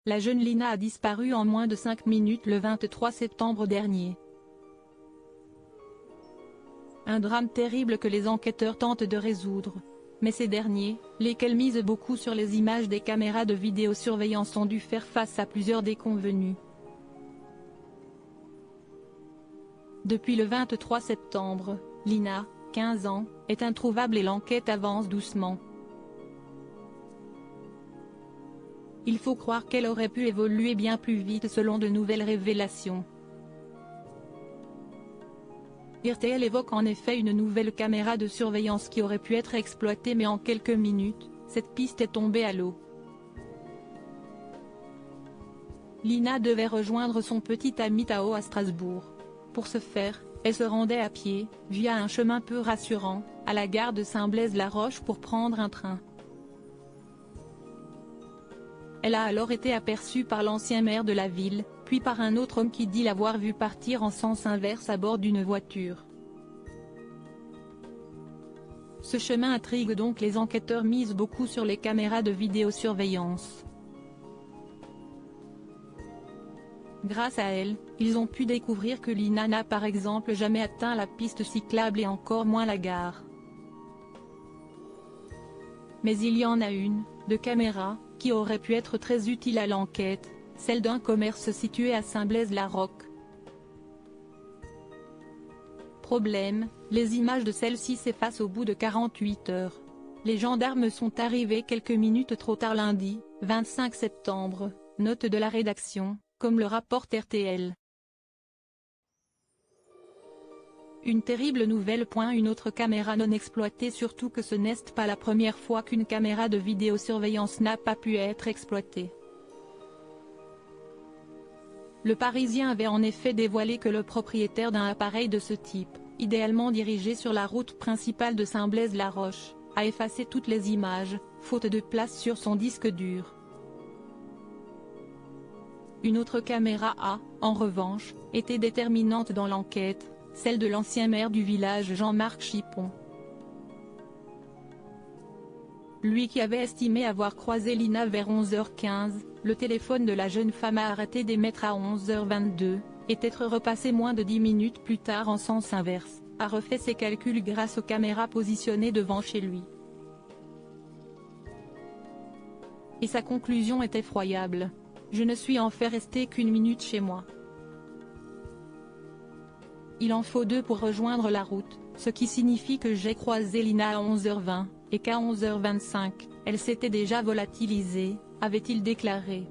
la jeune Lina a disparu en moins de 5 minutes le 23 septembre dernier. Un drame terrible que les enquêteurs tentent de résoudre. Mais ces derniers, lesquels misent beaucoup sur les images des caméras de vidéosurveillance, ont dû faire face à plusieurs déconvenues. Depuis le 23 septembre, Lina, 15 ans, est introuvable et l'enquête avance doucement. Il faut croire qu'elle aurait pu évoluer bien plus vite selon de nouvelles révélations. RTL évoque en effet une nouvelle caméra de surveillance qui aurait pu être exploitée, mais en quelques minutes, cette piste est tombée à l'eau. Lina devait rejoindre son petit ami Tao à Strasbourg. Pour ce faire, elle se rendait à pied, via un chemin peu rassurant, à la gare de Saint-Blaise-la-Roche pour prendre un train. Elle a alors été aperçue par l'ancien maire de la ville, puis par un autre homme qui dit l'avoir vue partir en sens inverse à bord d'une voiture. Ce chemin intrigue donc les enquêteurs, misent beaucoup sur les caméras de vidéosurveillance. Grâce à elles, ils ont pu découvrir que Lina n'a par exemple jamais atteint la piste cyclable et encore moins la gare. Mais il y en a une, de caméra, qui aurait pu être très utile à l'enquête, celle d'un commerce situé à Saint-Blaise-la-Roche. Problème, les images de celle-ci s'effacent au bout de 48 heures. Les gendarmes sont arrivés quelques minutes trop tard lundi, 25 septembre, note de la rédaction, comme le rapporte RTL. Une terrible nouvelle. Une autre caméra non exploitée, surtout que ce n'est pas la première fois qu'une caméra de vidéosurveillance n'a pas pu être exploitée. Le Parisien avait en effet dévoilé que le propriétaire d'un appareil de ce type, idéalement dirigé sur la route principale de Saint-Blaise-la-Roche, a effacé toutes les images, faute de place sur son disque dur. Une autre caméra a, en revanche, été déterminante dans l'enquête, celle de l'ancien maire du village Jean-Marc Chipon. Lui qui avait estimé avoir croisé Lina vers 11h15, le téléphone de la jeune femme a arrêté d'émettre à 11h22, et être repassé moins de 10 minutes plus tard en sens inverse, a refait ses calculs grâce aux caméras positionnées devant chez lui. Et sa conclusion est effroyable. Je ne suis en fait resté qu'1 minute chez moi. Il en faut 2 pour rejoindre la route, ce qui signifie que j'ai croisé Lina à 11h20, et qu'à 11h25, elle s'était déjà volatilisée, avait-il déclaré.